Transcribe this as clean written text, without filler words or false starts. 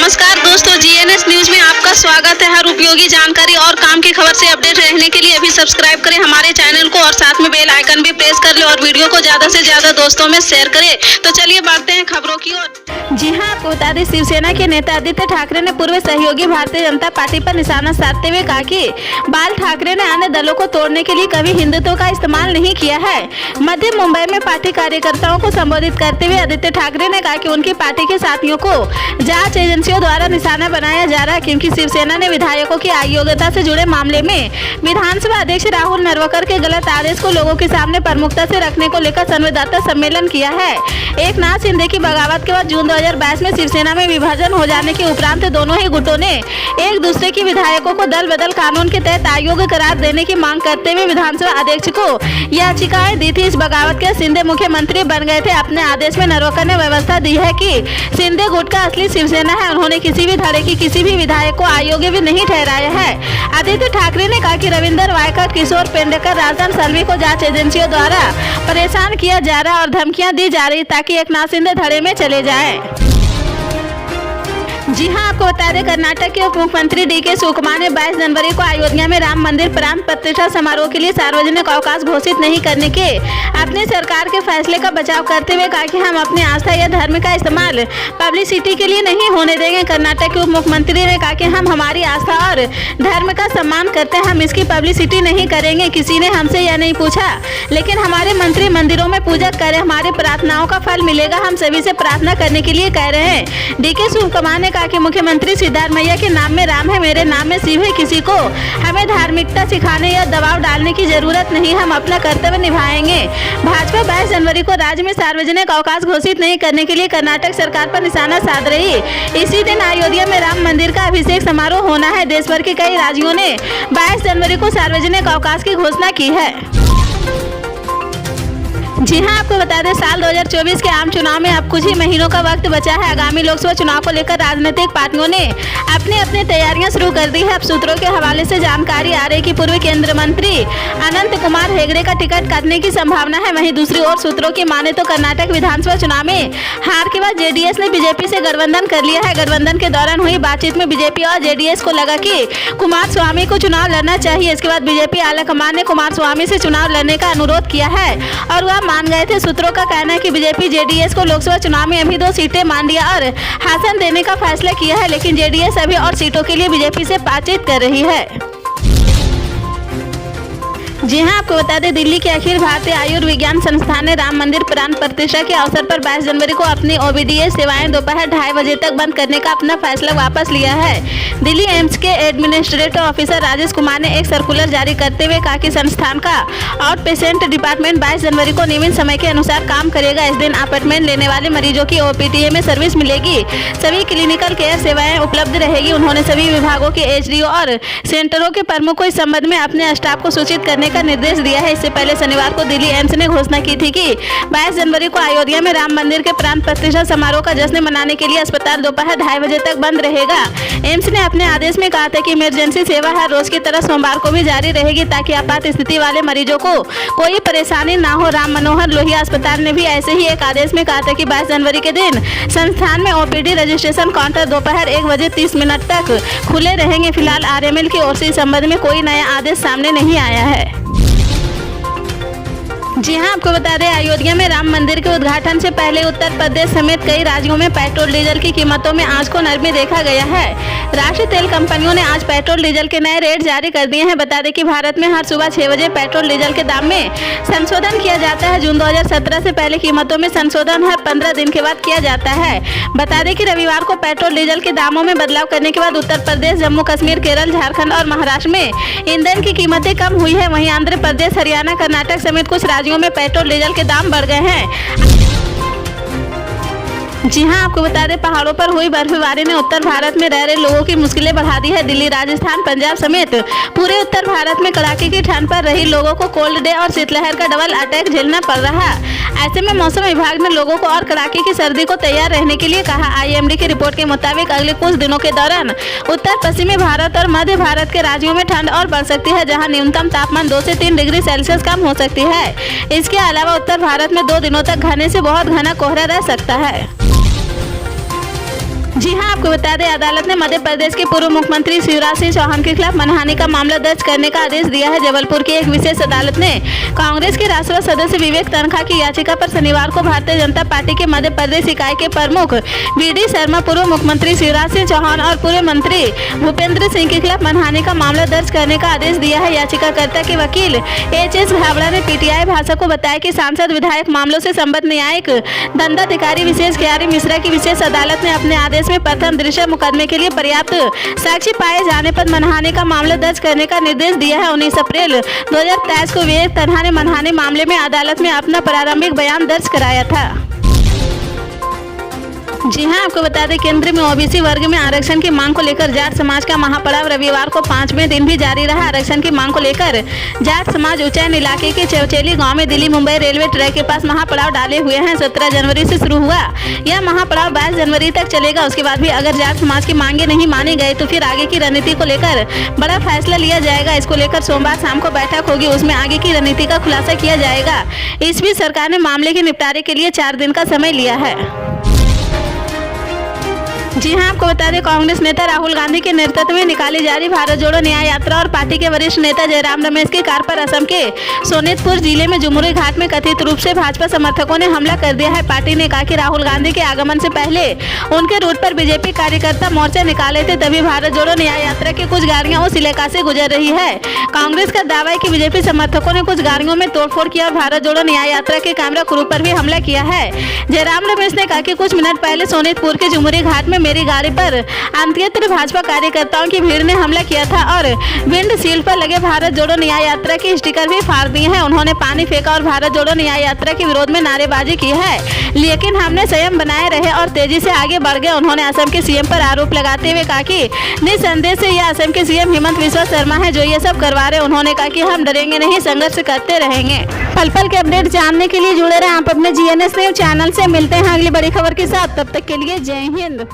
नमस्कार दोस्तों, GNS news में आपका स्वागत है। हर उपयोगी जानकारी और काम की खबर से अपडेट रहने के लिए अभी सब्सक्राइब करें हमारे चैनल को और साथ में बेल आइकन भी प्रेस कर ले और वीडियो को ज्यादा से ज्यादा दोस्तों में शेयर करें। तो चलिए बढ़ते हैं खबरों की ओर। जी हां, आपको बता दें, शिवसेना के नेता आदित्य ठाकरे ने पूर्व सहयोगी भारतीय जनता पार्टी पर निशाना साधते हुए कहा कि बाल ठाकरे ने अन्य दलों को तोड़ने के लिए कभी हिंदुत्व का इस्तेमाल नहीं किया है। मध्य मुंबई में पार्टी कार्यकर्ताओं को संबोधित करते हुए आदित्य ठाकरे ने कहा कि उनकी पार्टी के साथियों को जांच एजेंसियों द्वारा निशाना बनाया जा रहा है, क्योंकि शिवसेना ने विधायकों की अयोग्यता से जुड़े मामले में विधानसभा अध्यक्ष राहुल नरवकर के गलत आदेश को लोगों के सामने प्रमुखता से रखने को लेकर संवाददाता सम्मेलन किया है। एकनाथ शिंदे की बगावत के बाद जून 2022 में शिवसेना में विभाजन हो जाने के उपरांत दोनों ही गुटों ने एक दूसरे के विधायकों को दल बदल कानून के तहत अयोग्य करार देने की मांग करते हुए विधानसभा अध्यक्ष को याचिकाएं दी थी। इस बगावत के शिंदे मुख्यमंत्री बन गए थे। अपने आदेश में नरवकर ने व्यवस्था दी है कि शिंदे गुट का असली शिवसेना है। उन्होंने किसी भी धड़े की किसी भी विधायक को अयोग्य भी नहीं ठहराया है। आदित्य ठाकरे ने कहा कि रविंदर वायकर, किशोर पेडनेकर, राजन सलवी को जांच एजेंसियों द्वारा परेशान किया जा रहा और धमकियां दी जा रही ताकि एकनाथ शिंदे धड़े में चले जाए। जी हां, आपको बता दें, कर्नाटक के उप मुख्यमंत्री डीके शिवकुमार ने 22 जनवरी को अयोध्या में राम मंदिर प्राण प्रतिष्ठा समारोह के लिए सार्वजनिक अवकाश घोषित नहीं करने के अपने सरकार के फैसले का बचाव करते हुए कहा कि हम अपनी आस्था या धर्म का इस्तेमाल पब्लिसिटी के लिए नहीं होने देंगे। कर्नाटक के उप मुख्यमंत्री ने कहा कि हम हमारी आस्था और धर्म का सम्मान करते हैं, हम इसकी पब्लिसिटी नहीं करेंगे। किसी ने हमसे यह नहीं पूछा, लेकिन हमारे मंत्री मंदिरों में पूजा करें, हमारी प्रार्थनाओं का फल मिलेगा। हम सभी से प्रार्थना करने के लिए कह रहे हैं। डीके शिवकुमार ने कहा कि मुख्यमंत्री सिद्धारमैया के नाम में राम है, मेरे नाम में शिव है। किसी को हमें धार्मिकता सिखाने या दबाव डालने की जरूरत नहीं, हम अपना कर्तव्य निभाएंगे। भाजपा 22 जनवरी को राज्य में सार्वजनिक अवकाश घोषित नहीं करने के लिए कर्नाटक सरकार पर निशाना साध रही। इसी दिन अयोध्या में राम मंदिर का अभिषेक समारोह होना है। देश भर के कई राज्यों ने 22 जनवरी को सार्वजनिक अवकाश की घोषणा की है। जी हां, आपको बता दें, साल 2024 के आम चुनाव में अब कुछ ही महीनों का वक्त बचा है। आगामी लोकसभा चुनाव को लेकर राजनीतिक पार्टियों ने अपनी तैयारियां शुरू कर दी है। अब सूत्रों के हवाले से जानकारी आ रही है कि पूर्व केंद्रीय मंत्री अनंत कुमार हेगड़े का टिकट काटने की संभावना है। वहीं दूसरी ओर सूत्रों की माने तो कर्नाटक विधानसभा चुनाव में हार के बाद जेडीएस ने बीजेपी से गठबंधन कर लिया है। गठबंधन के दौरान हुई बातचीत में बीजेपी और जेडीएस को लगा कि कुमारस्वामी को चुनाव लड़ना चाहिए। इसके बाद बीजेपी आलाकमान ने कुमारस्वामी से चुनाव लड़ने का अनुरोध किया है और वह मान गए थे। सूत्रों का कहना है कि बीजेपी जेडीएस को लोकसभा चुनाव में अभी 2 सीटें मान लिया और शासन देने का फैसला किया है, लेकिन जेडीएस अभी और सीटों के लिए बीजेपी से बातचीत कर रही है। जी हां, आपको बता दें, दिल्ली के अखिल भारतीय आयुर्विज्ञान संस्थान ने राम मंदिर प्राण प्रतिष्ठा के अवसर पर 22 जनवरी को अपनी ओबीडीएस सेवाएं दोपहर 2:30 बजे तक बंद करने का अपना फैसला वापस लिया है। दिल्ली एम्स के एडमिनिस्ट्रेटिव ऑफिसर राजेश कुमार ने एक सर्कुलर जारी करते हुए कहा कि संस्थान का आउट पेशेंट डिपार्टमेंट 22 जनवरी को नियमित समय के अनुसार काम करेगा। इस दिन अपॉइंटमेंट लेने वाले मरीजों की ओपीडीए में सर्विस मिलेगी। सभी क्लिनिकल केयर सेवाएं उपलब्ध रहेगी। उन्होंने सभी विभागों के एचडीओ और सेंटरों के प्रमुख को इस संबंध में अपने स्टाफ को सूचित करने का निर्देश दिया है। इससे पहले शनिवार को दिल्ली एम्स ने घोषणा की थी कि 22 जनवरी को अयोध्या में राम मंदिर के प्राण प्रतिष्ठा समारोह का जश्न मनाने के लिए अस्पताल दोपहर 2:30 बजे तक बंद रहेगा। एम्स ने अपने आदेश में कहा था कि इमरजेंसी सेवा हर रोज की तरह सोमवार को भी जारी रहेगी ताकि आपात स्थिति वाले मरीजों को कोई परेशानी ना हो। राम मनोहर लोहिया अस्पताल ने भी ऐसे ही एक आदेश में कहा था कि 22 जनवरी के दिन संस्थान में ओपीडी रजिस्ट्रेशन काउंटर दोपहर 1 बजे 30 मिनट तक खुले रहेंगे। फिलहाल आरएमएल की ओर से इस संबंध में कोई नया आदेश सामने नहीं आया है। जी हां, आपको बता दें, अयोध्या में राम मंदिर के उद्घाटन से पहले उत्तर प्रदेश समेत कई राज्यों में पेट्रोल डीजल की कीमतों में आज को नरमी देखा गया है। राष्ट्रीय तेल कंपनियों ने आज पेट्रोल डीजल के नए रेट जारी कर दिए हैं। बता दें कि भारत में हर सुबह 6 बजे पेट्रोल डीजल के दाम में संशोधन किया जाता है। जून 2017 से पहले कीमतों में संशोधन हर 15 दिन के बाद किया जाता है। बता दें कि रविवार को पेट्रोल डीजल के दामों में बदलाव करने के बाद उत्तर प्रदेश, जम्मू कश्मीर, केरल, झारखंड और महाराष्ट्र में ईंधन की कीमतें कम हुई है। वहीं आंध्र प्रदेश, हरियाणा, कर्नाटक समेत कुछ राज्यों में पेट्रोल डीजल के दाम बढ़ गए हैं। जी हां, आपको बता दें, पहाड़ों पर हुई बर्फबारी ने उत्तर भारत में रह रहे लोगों की मुश्किलें बढ़ा दी है। दिल्ली, राजस्थान, पंजाब समेत पूरे उत्तर भारत में कड़ाके की ठंड पर रही लोगों को कोल्ड डे और शीतलहर का डबल अटैक झेलना पड़ रहा। ऐसे में मौसम विभाग ने लोगों को और कड़ाके की सर्दी को तैयार रहने के लिए कहा। आईएमडी की रिपोर्ट के मुताबिक अगले कुछ दिनों के दौरान उत्तर पश्चिमी भारत और मध्य भारत के राज्यों में ठंड और बढ़ सकती है, जहां न्यूनतम तापमान 2 से 3 डिग्री सेल्सियस कम हो सकती है। इसके अलावा उत्तर भारत में 2 दिनों तक घने से बहुत घना कोहरा रह सकता है। जी हां, आपको बता दें अदालत ने मध्य प्रदेश के पूर्व मुख्यमंत्री शिवराज सिंह चौहान के खिलाफ मानहानि का मामला दर्ज करने का आदेश दिया है। जबलपुर की एक विशेष अदालत ने कांग्रेस के राज्यसभा सदस्य विवेक तन्खा की याचिका पर शनिवार को भारतीय जनता पार्टी के मध्य प्रदेश इकाई के प्रमुख वीडी शर्मा, पूर्व मुख्यमंत्री शिवराज सिंह चौहान और पूर्व मंत्री भूपेंद्र सिंह के खिलाफ मानहानि का मामला दर्ज करने का आदेश दिया है। याचिकाकर्ता के वकील एच.एस. घावड़ा ने पीटीआई भाषा को बताया कि सांसद विधायक मामलों से संबद्ध न्यायिक दंडाधिकारी विशेष क्यारी मिश्रा की विशेष अदालत ने अपने आदेश में प्रथम दृश्य मुकदमे के लिए पर्याप्त साक्षी पाए जाने पर मानहानि का मामला दर्ज करने का निर्देश दिया है। 19 अप्रैल 2023 को विवेक तन्खा ने मानहानि मामले में अदालत में अपना प्रारंभिक बयान दर्ज कराया था। जी हां, आपको बता दें केंद्र में ओबीसी वर्ग में आरक्षण की मांग को लेकर जाट समाज का महापड़ाव रविवार को 5वें दिन भी जारी रहा। आरक्षण की मांग को लेकर जाट समाज उज्जैन इलाके के चौचेली गांव में दिल्ली मुंबई रेलवे ट्रैक के पास महापड़ाव डाले हुए हैं। 17 जनवरी से शुरू हुआ यह महापड़ाव 22 जनवरी तक चलेगा। उसके बाद भी अगर जाट समाज की मांगे नहीं मानी गई तो फिर आगे की रणनीति को लेकर बड़ा फैसला लिया जाएगा। इसको लेकर सोमवार शाम को बैठक होगी, उसमें आगे की रणनीति का खुलासा किया जाएगा। इस बीच सरकार ने मामले के निपटारे के लिए 4 दिन का समय लिया है। जी हां, आपको बता दें कांग्रेस नेता राहुल गांधी के नेतृत्व में निकाली जा रही भारत जोड़ो न्याय यात्रा और पार्टी के वरिष्ठ नेता जयराम रमेश की कार पर असम के सोनितपुर जिले में जुमुरी घाट में कथित रूप से भाजपा समर्थकों ने हमला कर दिया है। पार्टी ने कहा कि राहुल गांधी के आगमन से पहले उनके रूट पर बीजेपी कार्यकर्ता मोर्चा निकाले थे, तभी भारत जोड़ो न्याय यात्रा की कुछ गाड़ियां उस इलाका से गुजर रही है। कांग्रेस का दावा है कि बीजेपी समर्थकों ने कुछ गाड़ियों में तोड़फोड़ किया और भारत जोड़ो न्याय यात्रा के कैमरा क्रू पर भी हमला किया है। जयराम रमेश ने कहा कि कुछ मिनट पहले सोनितपुर के जुमुरी घाट में मेरी गाड़ी पर अंत्यत्र भाजपा कार्यकर्ताओं की भीड़ ने हमला किया था और विंडशील्ड पर लगे भारत जोड़ो न्याय यात्रा के स्टिकर भी फाड़ दिए हैं। उन्होंने पानी फेंका और भारत जोड़ो न्याय यात्रा के विरोध में नारेबाजी की है, लेकिन हमने संयम बनाए रहे और तेजी से आगे बढ़ गए। उन्होंने असम के सीएम पर आरोप लगाते हुए कहा कि निसंदेह से यह असम के सीएम हेमंत बिस्वा शर्मा है जो ये सब करवा रहे। उन्होंने कहा कि हम डरेंगे नहीं, संघर्ष करते रहेंगे। पल पल के अपडेट जानने के लिए जुड़े रहे आप अपने GNS न्यूज चैनल से। मिलते हैं अगली बड़ी खबर के साथ, तब तक के लिए जय हिंद।